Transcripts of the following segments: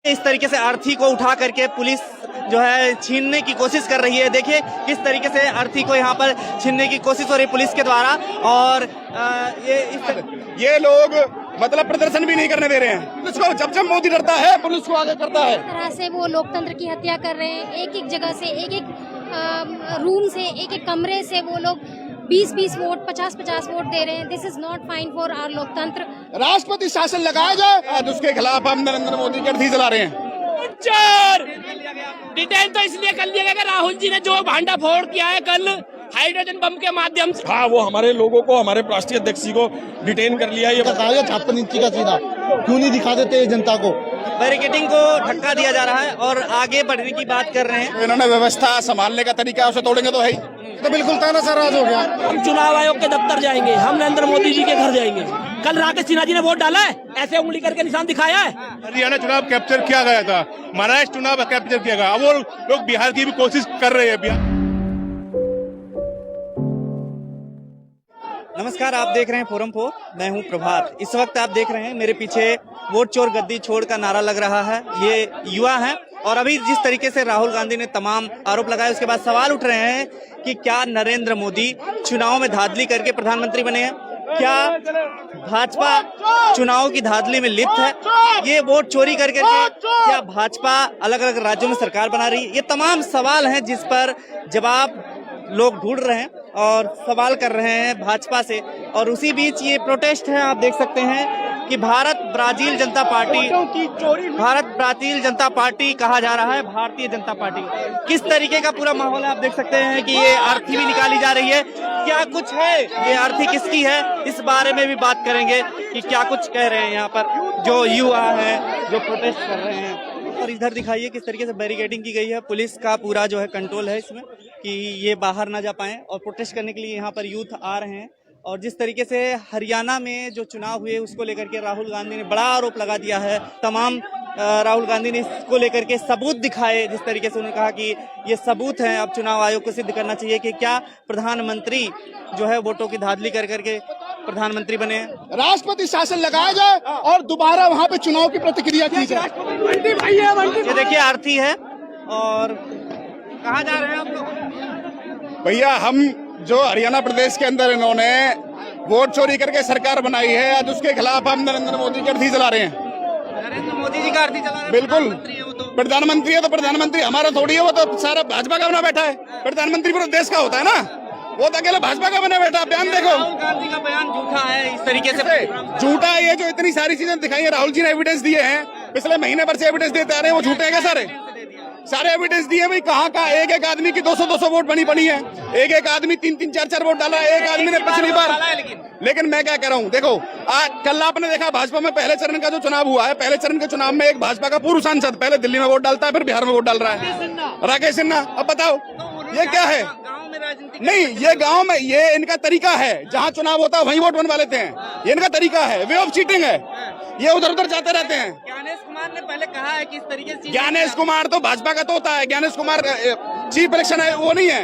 इस तरीके से अर्थी को उठा करके पुलिस जो है छीनने की कोशिश कर रही है। देखिए किस तरीके से अर्थी को यहाँ पर छीनने की कोशिश हो रही है पुलिस के द्वारा। और ये लोग मतलब प्रदर्शन भी नहीं करने दे रहे हैं पुलिस को। जब जब मोदी डरता है पुलिस को आगे करता है। इस तरह से वो लोकतंत्र की हत्या कर रहे हैं। एक एक जगह से, एक एक रूम से, एक एक कमरे से वो लोग 20-20 वोट, 50-50 वोट दे रहे हैं। This is not fine for our लोकतंत्र। राष्ट्रपति शासन लगाया जाए, आज उसके खिलाफ हम नरेंद्र मोदी की अर्थी चला रहे हैं। डिटेन तो इसलिए कर लिया गया कि राहुल जी ने जो भांडा फोड़ किया है कल हाइड्रोजन बम के माध्यम से। हाँ, वो हमारे लोगों को, हमारे राष्ट्रीय अध्यक्ष को डिटेन कर लिया। ये 56 इंची का सीधा क्यों नहीं दिखा देते जनता को? बैरिकेडिंग को धक्का दिया जा रहा है और आगे बढ़ने की बात कर रहे हैं। इन्होंने व्यवस्था संभालने का तरीका उसे तोड़ेंगे तो है ही। तो बिल्कुल तानाशाह हो गया। हम चुनाव आयोग के दफ्तर जाएंगे, हम नरेंद्र मोदी जी के घर जाएंगे। कल राकेश सिन्हा जी ने वोट डाला है, ऐसे उंगली करके निशान दिखाया है। हरियाणा चुनाव कैप्चर किया गया था, महाराष्ट्र चुनाव कैप्चर किया गया, अब वो लोग बिहार की भी कोशिश कर रहे हैं। नमस्कार, आप देख रहे हैं फोरम 4, मैं हूं प्रभात। इस वक्त आप देख रहे हैं मेरे पीछे वोट चोर गद्दी छोड़ का नारा लग रहा है। ये युवा हैं और अभी जिस तरीके से राहुल गांधी ने तमाम आरोप लगाए उसके बाद सवाल उठ रहे हैं कि क्या नरेंद्र मोदी चुनाव में धांधली करके प्रधानमंत्री बने हैं? क्या भाजपा चुनाव की धांधली में लिप्त है? ये वोट चोरी करके क्या भाजपा अलग अलग राज्यों में सरकार बना रही है? ये तमाम सवाल हैं जिस पर जवाब लोग ढूंढ रहे हैं और सवाल कर रहे हैं भाजपा से। और उसी बीच ये प्रोटेस्ट है, आप देख सकते हैं कि भारत ब्राजील जनता पार्टी कहा जा रहा है, भारतीय जनता पार्टी। किस तरीके का पूरा माहौल है आप देख सकते हैं कि ये अर्थी भी निकाली जा रही है। क्या कुछ है, ये अर्थी किसकी है, इस बारे में भी बात करेंगे कि क्या कुछ कह रहे हैं यहाँ पर जो युवा है जो प्रोटेस्ट कर रहे हैं। और इधर दिखाइए किस तरीके से बैरिकेडिंग की गई है। पुलिस का पूरा जो है कंट्रोल है इसमें कि ये बाहर ना जा पाएं और प्रोटेस्ट करने के लिए यहाँ पर यूथ आ रहे हैं। और जिस तरीके से हरियाणा में जो चुनाव हुए उसको लेकर के राहुल गांधी ने बड़ा आरोप लगा दिया है। तमाम राहुल गांधी ने इसको लेकर के सबूत दिखाए, जिस तरीके से उन्होंने कहा कि ये सबूत हैं, अब चुनाव आयोग को सिद्ध करना चाहिए कि क्या प्रधानमंत्री जो है वोटों की धांधली कर करके प्रधानमंत्री बने हैं। राष्ट्रपति शासन लगाया जाए और दोबारा वहाँ पे चुनाव की प्रतिक्रिया की जाए। ये देखिए अर्थी है। और कहाँ जा रहे हैं आप लोग? भैया हम जो हरियाणा प्रदेश के अंदर इन्होंने वोट चोरी करके सरकार बनाई है, आज उसके खिलाफ हम नरेंद्र मोदी की अर्थी चला रहे हैं। नरेंद्र मोदी जी का अर्थी चला रहे हैं। बिल्कुल, प्रधानमंत्री है तो प्रधानमंत्री हमारा थोड़ी है, वो तो सारा भाजपा का बना बैठा है। प्रधानमंत्री पूरे देश का होता है ना, वो तो अकेला भाजपा का बना बैठा। बयान देखो, राहुल गांधी का बयान झूठा है। इस तरीके से झूठा है ये जो इतनी सारी चीजें दिखाई है। राहुल जी ने एविडेंस दिए हैं, पिछले महीने भर से एविडेंस देते आ रहे हैं, वो झूठे हैं क्या? सारे एविडेंस दिए भाई। कहाँ का एक एक आदमी की 200-200 वोट बनी है, एक एक आदमी 3-3, 4-4 वोट डाला है, एक आदमी ने पिछली बार। लेकिन मैं क्या कह रहा हूँ, देखो आज कल आपने देखा भाजपा में पहले चरण का जो चुनाव हुआ है, पहले चरण के चुनाव में एक भाजपा का पूर्व सांसद पहले दिल्ली में वोट डालता है, फिर बिहार में वोट डाल रहा है, राकेश सिन्हा। अब बताओ ये क्या है? नहीं, ये गाँव में ये इनका तरीका है, जहाँ चुनाव होता है वहीं वोट बनवा लेते हैं। ये इनका तरीका है, वे ऑफ चीटिंग है। ये उधर उधर जाते रहते हैं। ज्ञानेश कुमार ने पहले कहा है कि इस तरीके से ज्ञानेश कुमार तो भाजपा का तोता है। ज्ञानेश कुमार चीफ इलेक्शन है, वो नहीं है,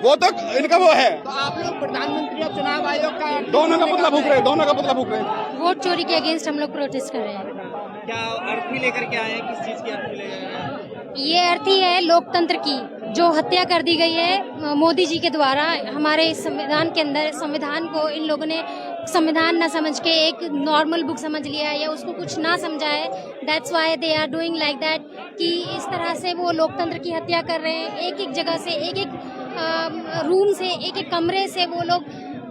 वो तो इनका वो है। तो आप लोग प्रधानमंत्री और चुनाव आयोग का दोनों का पुतला फूक रहे हैं, दोनों का पुतला फूक रहे हैं। वोट चोरी के अगेंस्ट हम लोग प्रोटेस्ट कर रहे हैं। क्या अर्थी लेकर के आए हैं? किस चीज की अर्थी लेकर आए हैं? ये अर्थी है लोकतंत्र की, जो हत्या कर दी गई है मोदी जी के द्वारा। हमारे संविधान के अंदर संविधान को इन लोगों ने संविधान न समझ के एक नॉर्मल बुक समझ लिया है या उसको कुछ ना समझा है। That's why they are doing like that कि इस तरह से वो लोकतंत्र की हत्या कर रहे हैं। एक एक जगह से, एक एक रूम से, एक एक कमरे से वो लोग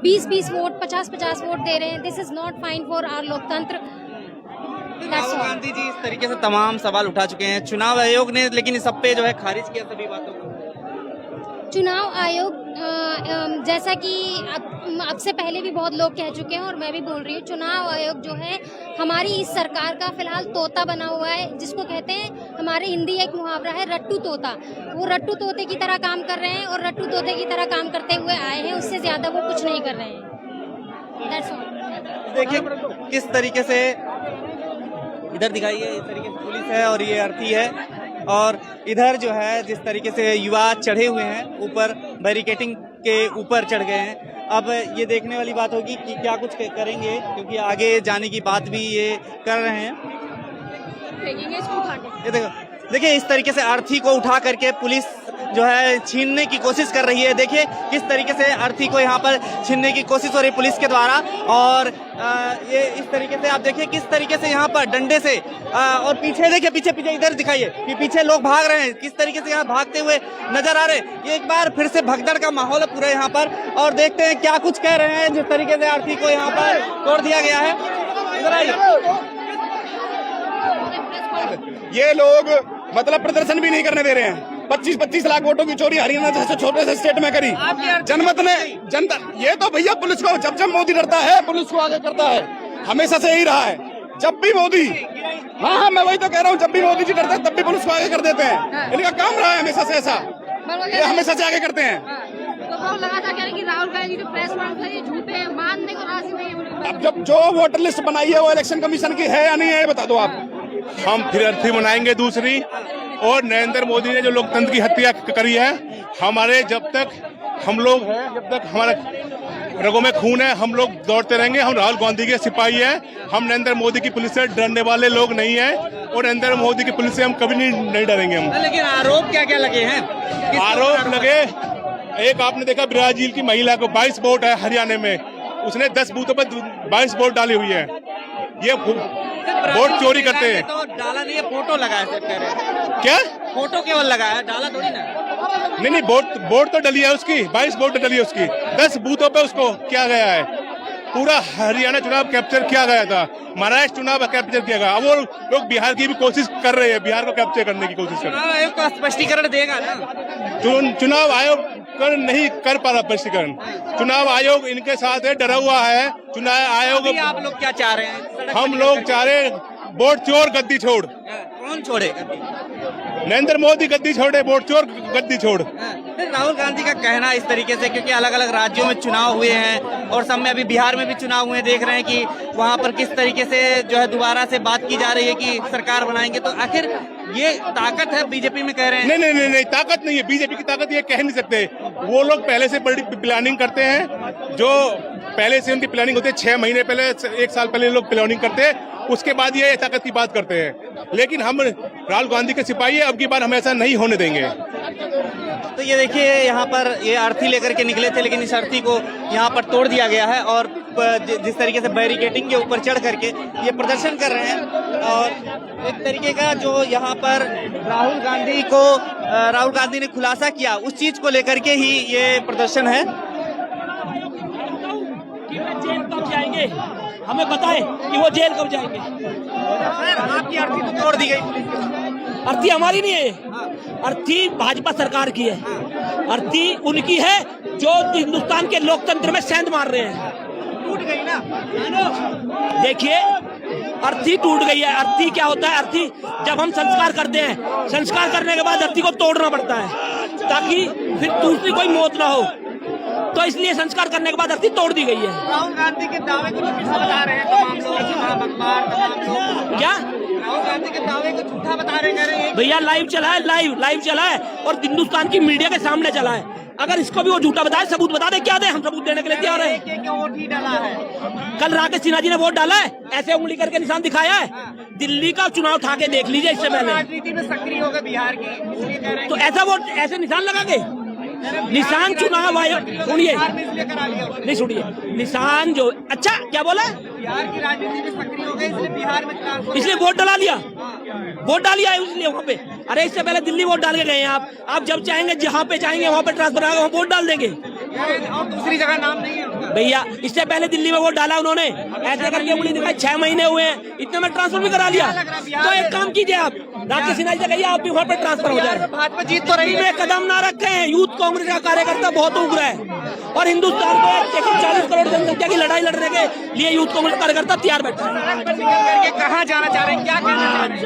20-20 वोट, 50-50 वोट दे रहे हैं। This is not fine for our लोकतंत्र। राहुल गांधी जी इस तरीके से तमाम सवाल उठा चुके हैं। चुनाव आयोग ने लेकिन इस सब पे जो है खारिज किया सभी बातों को। चुनाव आयोग जैसा कि अब से पहले भी बहुत लोग कह चुके हैं और मैं भी बोल रही हूँ, चुनाव आयोग जो है हमारी इस सरकार का फिलहाल तोता बना हुआ है, जिसको कहते हैं, हमारे हिंदी एक मुहावरा है रट्टू तोता। वो रट्टू तोते की तरह काम कर रहे हैं और रट्टू तोते की तरह काम करते हुए आए हैं, उससे ज्यादा वो कुछ नहीं कर रहे हैं। That's all। देखिए किस तरीके से इधर दिखाइए, इस तरीके से पुलिस है और ये अर्थी है। और इधर जो है जिस तरीके से युवा चढ़े हुए हैं ऊपर, बैरिकेडिंग के ऊपर चढ़ गए हैं। अब ये देखने वाली बात होगी कि क्या कुछ करेंगे, क्योंकि आगे जाने की बात भी ये कर रहे हैं। फेंकेंगे इसको उठा के। ये देखिए इस तरीके से अर्थी को उठा करके पुलिस जो है छीनने की कोशिश कर रही है। देखिए किस तरीके से अर्थी को यहाँ पर छीनने की कोशिश हो रही है पुलिस के द्वारा। और ये इस तरीके से आप देखिए किस तरीके से यहाँ पर डंडे से और पीछे देखिए पीछे इधर दिखाइए कि पीछे लोग भाग रहे हैं, किस तरीके से यहाँ भागते हुए नजर आ रहे हैं। ये एक बार फिर से भगदड़ का माहौल है पूरा यहाँ पर, और देखते हैं क्या कुछ कह रहे हैं। जिस तरीके से अर्थी को यहाँ पर तोड़ दिया गया है, इधर आइए। ये लोग मतलब प्रदर्शन भी नहीं करने दे रहे हैं। 25-25 लाख वोटों की चोरी हरियाणा जैसे छोटे से स्टेट में करी जनमत ने जनता। ये तो भैया पुलिस को जब मोदी डरता है पुलिस को आगे करता है, हमेशा से यही रहा है। जब भी मोदी, हाँ मैं वही तो कह रहा हूँ, जब भी मोदी जी डरते हैं तब भी पुलिस को आगे कर देते हैं। इनका काम रहा है हमेशा से ऐसा, ये हमेशा से आगे करते हैं। तो लगा था कि राहुल गांधी जो प्रेस कॉन्फ्रेंस ये झूठे हैं, मानने को राजी नहीं है। अब जब जो वोटर लिस्ट बनाई है वो इलेक्शन कमीशन की है या नहीं है बता दो आप। हम फिर अर्थी मनाएंगे दूसरी। और नरेंद्र मोदी ने जो लोकतंत्र की हत्या करी है, हमारे जब तक हम लोग हैं, जब तक हमारे रगों में खून है, हम लोग दौड़ते रहेंगे। हम राहुल गांधी के सिपाही हैं, हम नरेंद्र मोदी की पुलिस से डरने वाले लोग नहीं हैं, और नरेंद्र मोदी की पुलिस से हम कभी नहीं डरेंगे। हम लेकिन आरोप क्या क्या लगे हैं? आरोप लगे, एक आपने देखा ब्राजील की महिला को 22 वोट है हरियाणा में, उसने 10 बूथों पर 22 वोट डाली हुई है। ये वोट चोरी करते हैं। तो डाला नहीं है, फोटो लगाया सब कह रहे हैं। क्या फोटो केवल लगाया, डाला थोड़ी ना। नहीं वोट तो डली है उसकी, 22 वोट डली है उसकी, 10 बूथों पे उसको किया गया है। पूरा हरियाणा चुनाव कैप्चर किया गया था, महाराष्ट्र चुनाव कैप्चर किया गया। अब वो लोग बिहार की भी कोशिश कर रहे हैं, बिहार को कैप्चर करने की कोशिश कर रहे हैं। चुनाव आयोग तो स्पष्टीकरण देगा ना। चुनाव आयोग नहीं कर पा रहा स्पष्टीकरण। चुनाव आयोग इनके साथ है, डरा हुआ है। चुनाव आयोग, आप लोग क्या चाह रहे हैं? हम लोग चाह रहे हैं वोट चोर गद्दी छोड़। कौन छोड़े? नरेंद्र मोदी गद्दी छोड़े, वोट चोर गद्दी छोड़। राहुल गांधी का कहना इस तरीके से, क्योंकि अलग अलग राज्यों में चुनाव हुए हैं और सब में अभी बिहार में भी चुनाव हुए, देख रहे हैं कि वहां पर किस तरीके से जो है दोबारा से बात की जा रही है कि सरकार बनाएंगे। तो आखिर ये ताकत है बीजेपी में, कह रहे हैं। नहीं, ताकत नहीं है बीजेपी की ताकत, ये कह नहीं सकते। वो लोग पहले से बड़ी प्लानिंग करते हैं, जो पहले से उनकी प्लानिंग होती है। 6 महीने पहले, 1 साल पहले लोग प्लानिंग करते हैं, उसके बाद ये ताकत की बात करते हैं। लेकिन हम राहुल गांधी के सिपाही है, अब की बार हम ऐसा नहीं होने देंगे। तो ये देखिए यहाँ पर ये अर्थी लेकर के निकले थे, लेकिन इस अर्थी को यहाँ पर तोड़ दिया गया है और जिस तरीके से बैरिकेडिंग के ऊपर चढ़ करके ये प्रदर्शन कर रहे हैं। और एक तरीके का जो यहाँ पर राहुल गांधी ने खुलासा किया, उस चीज को लेकर के ही ये प्रदर्शन है। जेल कब जाएंगे हमें बताएं कि वो जेल कब जाएंगे। आपकी अर्थी तो तोड़ दी गई। अर्थी हमारी नहीं है, अर्थी भाजपा सरकार की है। अर्थी उनकी है जो हिंदुस्तान के लोकतंत्र में सेंध मार रहे हैं। टूट गई ना। देखिए अर्थी टूट गई है। अर्थी क्या होता है? अर्थी जब हम संस्कार करते हैं, संस्कार करने के बाद अर्थी को तोड़ना पड़ता है ताकि फिर दूसरी कोई मौत ना हो। तो इसलिए संस्कार करने के बाद अर्थी तोड़ दी गई है। राहुल गांधी के दावे को तो झूठा बता रहे हैं तमाम लोग। क्या राहुल गांधी के दावे को झूठा बता रहे हैं? भैया लाइव चला है, लाइव चला है और हिंदुस्तान की मीडिया के सामने चला है। अगर इसको भी वो झूठा बताए, सबूत बता दे, क्या दे, हम सबूत देने के लिए तैयार हैं। वोट ही डाला है। कल राकेश सिन्हा जी ने वोट डाला है, ऐसे उंगली करके निशान दिखाया है। दिल्ली का चुनाव उठा के देख लीजिए इससे पहले। राजनीति में सक्रिय होगा बिहार की, इसलिए कह रहे हैं। तो ऐसा वोट, ऐसे निशान लगा के निशान चुनाव आयोग, सुनिए नहीं, सुनिए निशान जो, अच्छा क्या बोला, बिहार की राजनीति में सक्रिय हो गए, इसलिए बिहार में इसलिए वोट डला लिया, वोट डालिया है इसलिए वहाँ पे। अरे इससे पहले दिल्ली वोट डाल के गए हैं आप जब चाहेंगे जहाँ पे चाहेंगे वहाँ पे ट्रांसफर आएगा, वहाँ वोट डाल देंगे। और दूसरी जगह नाम नहीं है उनका। भैया इससे पहले दिल्ली में वोट डाला उन्होंने, ऐसे करके उंगली दिखाई, 6 महीने हुए हैं, इतने में ट्रांसफर भी करा लिया। तो एक काम कीजिए, आप राकेश सिन्हा जी से कहिए आप भी वहाँ पे ट्रांसफर हो जाए। भाजपा जीत तो रही है, कदम ना रखे हैं। यूथ कांग्रेस का कार्यकर्ता बहुत उग्र है और हिंदुस्तान में 140 करोड़ जनसंख्या की लड़ाई लड़ने के लिए यूथ कांग्रेस कार्यकर्ता तैयार बैठा है। कहाँ जाना चाह रहे हैं, क्या कहना चाह रहे हैं?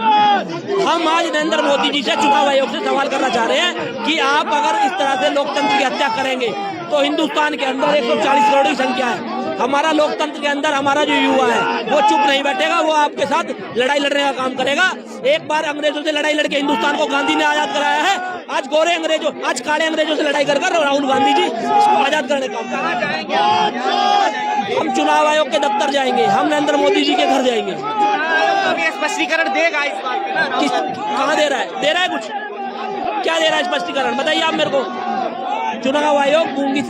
हम आज नरेंद्र मोदी जी से, चुनाव आयोग से सवाल करना चाह रहे हैं कि आप अगर इस तरह से लोकतंत्र की हत्या करेंगे तो हिंदुस्तान के अंदर 140 करोड़ की संख्या है। हमारा लोकतंत्र के अंदर हमारा जो युवा है वो चुप नहीं बैठेगा, वो आपके साथ लड़ाई लड़ने का काम करेगा। एक बार अंग्रेजों से लड़ाई लड़के हिंदुस्तान को गांधी ने आजाद कराया है। आज गोरे अंग्रेजों, आज काले अंग्रेजों से लड़ाई कर राहुल गांधी जी इसको आजाद करने का काम करेंगे। हम चुनाव आयोग के दफ्तर जाएंगे, हम नरेंद्र मोदी जी के घर जाएंगे। अभी स्पष्टीकरण देगा इस बात पे ना? किस कहाँ दे रहा है? दे रहा है कुछ? क्या दे रहा है स्पष्टीकरण? बताइए आप मेरे को। चुनाव आयोग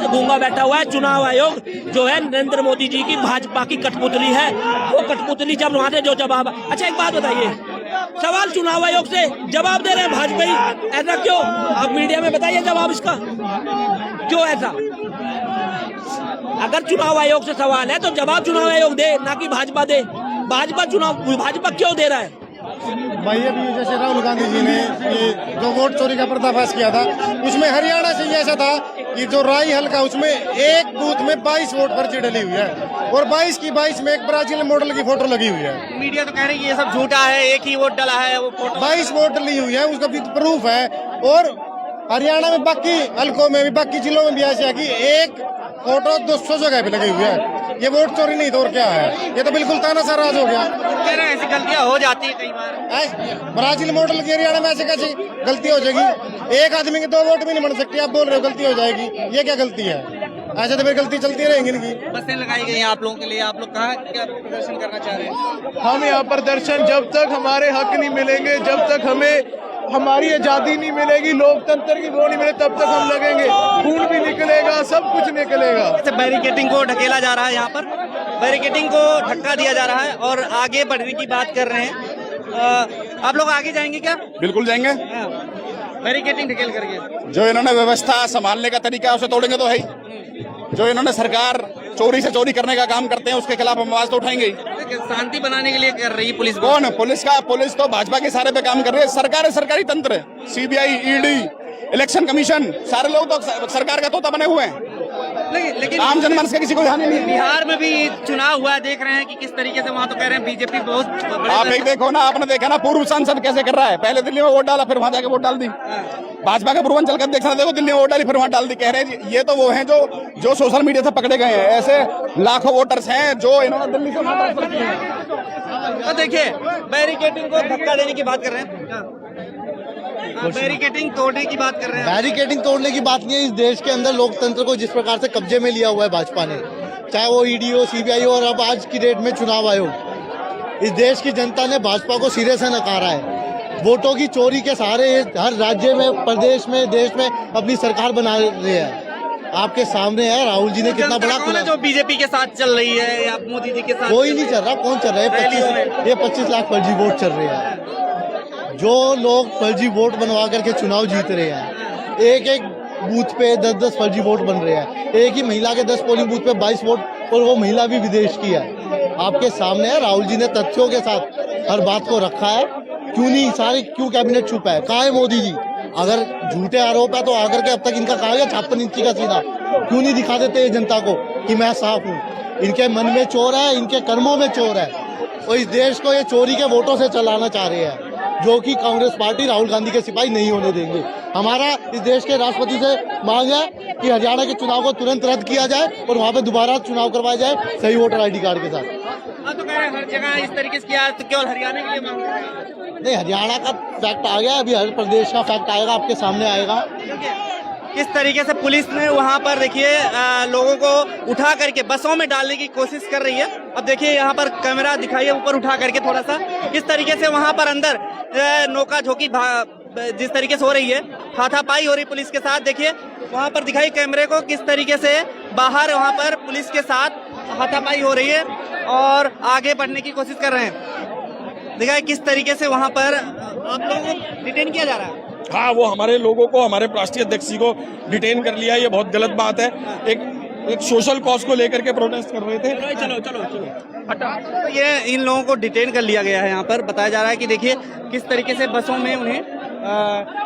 गूंगा बैठा हुआ है। चुनाव आयोग जो है नरेंद्र मोदी जी की भाजपा की कठपुतली है। वो कठपुतली जब वहां से जो जवाब। अच्छा एक बात बताइए, सवाल चुनाव आयोग से जवाब दे रहे हैं भाजपा, ऐसा क्यों? आप मीडिया में बताइए जवाब इसका, क्यों ऐसा? अगर चुनाव आयोग से सवाल है तो जवाब चुनाव आयोग दे, ना कि भाजपा दे। भाजपा क्यों दे रहा है? भाई अभी जैसे राहुल गांधी जी ने ये जो वोट चोरी का पर्दाफाश किया था, उसमें हरियाणा से ये ऐसा था कि जो राई हल्का उसमें एक बूथ में 22 वोट पर्ची डली हुई है और 22 की 22 में एक ब्राजील मॉडल की फोटो लगी हुई है। मीडिया तो कह रही है ये सब झूठा है, एक ही वोट डला है, वो फोटो 22 वोट डली हुई है, उसका भी प्रूफ है। और हरियाणा में बाकी हल्कों में भी, बाकी जिलों में भी ऐसा है कि एक फोटो 200 जगह पे लगी हुई है। ये वोट चोरी नहीं तो और क्या है? ये तो बिल्कुल तानाशाह राज हो गया। कह रहे हैं ऐसी गलतियां हो जाती है कई बार। ब्राजील मॉडल की हरियाणा में ऐसे कैसी गलती हो जाएगी? एक आदमी के 2 वोट भी नहीं बन सकती, आप बोल रहे हो गलती हो जाएगी। ये क्या गलती है? ऐसे तो फिर गलती चलती रहेंगी इनकी। बसें लगाई गई हैं आप लोगों के लिए, आप लोग कहाँ क्या प्रदर्शन करना चाह रहे हैं? हम यहाँ प्रदर्शन जब तक हमारे हक नहीं मिलेंगे, जब तक हमें हमारी आजादी नहीं मिलेगी, लोकतंत्र की वो नहीं मिले, तब तक हम लगेंगे। खून भी निकलेगा, सब कुछ निकलेगा। बैरिकेडिंग को ढकेला जा रहा है, यहाँ पर बैरिकेडिंग को धक्का दिया जा रहा है और आगे बढ़ने की बात कर रहे हैं। आप लोग आगे जाएंगे क्या? बिल्कुल जाएंगे। बैरिकेडिंग ढकेल करके जो इन्होंने व्यवस्था संभालने का तरीका है उसे तोड़ेंगे तो है ही। जो इन्होंने सरकार चोरी से चोरी करने का काम करते हैं उसके खिलाफ हम आवाज तो उठाएंगे ही। शांति बनाने के लिए कर रही है पुलिस। कौन? पुलिस तो भाजपा के सारे पे काम कर रही है। सरकार है, सरकारी तंत्र है, सीबीआई, ईडी, इलेक्शन कमीशन, सारे लोग तो सरकार का तोता बने हुए हैं। लेकिन आम जनमानस का किसी को ध्यान ही नहीं है। बिहार में भी चुनाव हुआ, देख रहे हैं कि किस तरीके से वहाँ तो कह रहे हैं बीजेपी बहुत बड़े आप एक देखो ना, आपने देखा ना पूर्व सांसद कैसे कर रहा है। पहले दिल्ली में वोट डाला, फिर वहां जाके वोट डाल दी। भाजपा का पूर्वांचल का देखना, देखो दिल्ली में वोट डाली, फिर वहां डाल दी। कह रहे हैं ये तो वो हैं जो सोशल मीडिया से पकड़े गए हैं। ऐसे लाखों वोटर्स हैं जो इन्होंने दिल्ली से वहां ट्रांसफर किए हैं। तो देखिए बैरिकेडिंग को धक्का देने की बात कर रहे हैं, बैरिकेडिंग तोड़ने की बात कर रहे हैं। बैरिकेडिंग तोड़ने की बात नहीं है। इस देश के अंदर लोकतंत्र को जिस प्रकार से कब्जे में लिया हुआ है भाजपा ने, चाहे वो ईडी हो, सीबीआई हो और अब आज की डेट में चुनाव आयोग, इस देश की जनता ने भाजपा को सिरे से नकारा है। वोटों की चोरी के सहारे हर राज्य में, प्रदेश में, देश में अपनी सरकार बना रहे हैं। आपके सामने है राहुल जी ने कितना बड़ा खुला। जो बीजेपी के साथ चल रही है या मोदी जी के साथ? कोई नहीं चल रहा। कौन चल रहा है? ये 25 लाख फर्जी वोट चल रहे हैं। जो लोग फर्जी वोट बनवा करके चुनाव जीत रहे हैं, एक एक बूथ पे 10-10 फर्जी वोट बन रहे हैं। एक ही महिला के 10 पोलिंग बूथ पे 22 वोट, और वो महिला भी विदेश की है। आपके सामने है, राहुल जी ने तथ्यों के साथ हर बात को रखा है। क्यों कैबिनेट चुप है? कहाँ है मोदी जी? अगर झूठे आरोप है तो आकर के अब तक इनका कहा गया 56 इंची का सीना क्यों नहीं दिखा देते ये जनता को कि मैं साफ हूँ? इनके मन में चोर है, इनके कर्मों में चोर है, और इस देश को ये चोरी के वोटों से चलाना चाह रहे हैं, जो कि कांग्रेस पार्टी राहुल गांधी के सिपाही नहीं होने देंगे। हमारा इस देश के राष्ट्रपति से मांग है कि हरियाणा के चुनाव को तुरंत रद्द किया जाए और वहाँ पे दोबारा चुनाव करवाया जाए सही वोटर आईडी कार्ड के साथ। तो कह रहे हैं हर जगह इस तरीके से किया, तो केवल हरियाणा के लिए मांग रहे हैं? नहीं, हरियाणा का फैक्ट आ गया, अभी हर प्रदेश का फैक्ट आएगा, आपके सामने आएगा। किस तरीके से पुलिस ने वहाँ पर देखिए लोगों को उठा करके बसों में डालने की कोशिश कर रही है। अब देखिए यहाँ पर कैमरा दिखाइए ऊपर उठा करके थोड़ा सा, किस तरीके से वहाँ पर अंदर नोका झोंकी जिस तरीके से हो रही है, हाथापाई हो रही पुलिस के साथ। देखिए वहाँ पर दिखाई कैमरे को, किस तरीके से बाहर वहाँ पर पुलिस के साथ हाथापाई हो रही है और आगे बढ़ने की कोशिश कर रहे हैं। दिखाई किस तरीके से वहाँ पर आप लोगों को डिटेन किया जा रहा है। हाँ, वो हमारे लोगों को, हमारे राष्ट्रीय अध्यक्ष जी को डिटेन कर लिया, ये बहुत गलत बात है। एक सोशल कॉज को लेकर के प्रोटेस्ट कर रहे थे। चलो तो ये इन लोगों को डिटेन कर लिया गया है। यहाँ पर बताया जा रहा है कि देखिए किस तरीके से बसों में उन्हें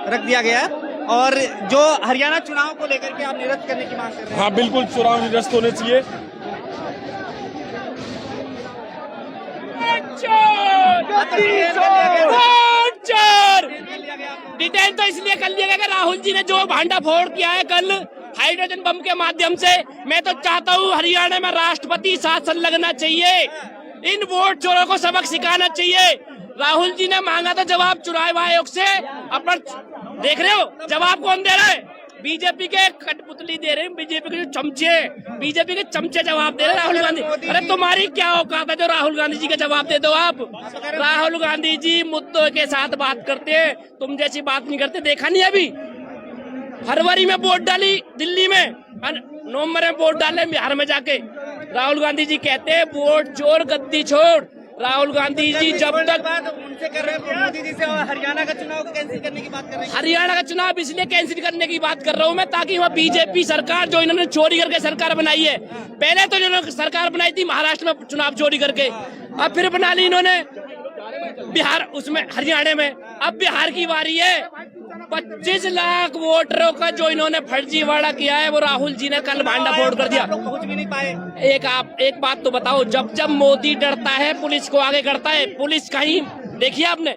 रख दिया गया है, और जो हरियाणा चुनाव को लेकर के आप निरस्त करने की मांग कर रहे हैं। हाँ बिल्कुल, चुनाव निरस्त होने चाहिए। डिटेन तो इसलिए कर लिया गया कि राहुल जी ने जो भांडाफोड़ किया है कल हाइड्रोजन बम के माध्यम से। मैं तो चाहता हूँ हरियाणा में राष्ट्रपति शासन लगना चाहिए, इन वोट चोरों को सबक सिखाना चाहिए। राहुल जी ने मांगा था जवाब चुनाव आयोग से, अपना देख रहे हो जवाब कौन दे रहा है? बीजेपी के कठपुतली दे रहे हैं, बीजेपी के जो चमचे, बीजेपी के चमचे जवाब दे रहे हैं राहुल गांधी। अरे तुम्हारी क्या औकात है जो राहुल गांधी जी का जवाब दे दो आप? राहुल गांधी जी मुद्दों के साथ बात करते हैं, तुम जैसी बात नहीं करते। देखा नहीं अभी फरवरी में वोट डाली दिल्ली में, नवंबर में वोट डाले बिहार में जाके। राहुल गांधी जी कहते हैं वोट चोर गद्दी छोड़। राहुल गांधी जी जब तक उनसे कर रहे हैं, मोदी जी से हरियाणा का चुनाव को कैंसिल करने की बात कर रहे हैं। हरियाणा का चुनाव इसलिए कैंसिल करने की बात कर रहा हूँ मैं, ताकि वहाँ बीजेपी सरकार जो इन्होंने चोरी करके सरकार बनाई है, पहले तो इन्होंने सरकार बनाई थी महाराष्ट्र में चुनाव चोरी करके, अब फिर बना ली इन्होंने बिहार उसमें हरियाणा में। अब बिहार की बारी है। 25 लाख वोटरों का जो इन्होंने फर्जीवाड़ा किया है वो राहुल जी ने कल भांडा फोड़ कर दिया। कुछ भी नहीं पाए। एक बात तो बताओ, जब जब मोदी डरता है पुलिस को आगे करता है। पुलिस कहीं देखिए आपने,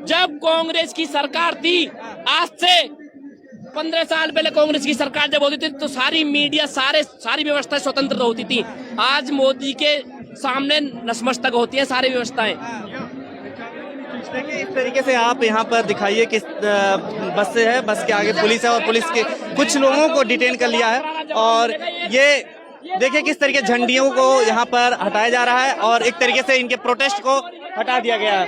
जब कांग्रेस की सरकार थी, आज से 15 साल पहले कांग्रेस की सरकार जब होती थी तो सारी मीडिया सारी व्यवस्था स्वतंत्र होती थी। आज मोदी के सामने नतमस्तक होती है सारी व्यवस्थाएं। देखिए इस तरीके से आप यहाँ पर दिखाइए किस बस से है, बस के आगे पुलिस है और पुलिस के कुछ लोगों को डिटेन कर लिया है। और ये देखिए किस तरीके झंडियों को यहाँ पर हटाया जा रहा है और एक तरीके से इनके प्रोटेस्ट को हटा दिया गया है।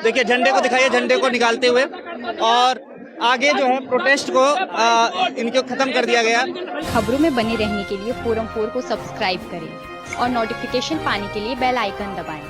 देखिए झंडे को दिखाइए, झंडे को निकालते हुए, और आगे जो है प्रोटेस्ट को इनको खत्म कर दिया गया। खबरों में बने रहने के लिए फोरम 4 को सब्सक्राइब करें और नोटिफिकेशन पाने के लिए बेल आइकन दबाएं।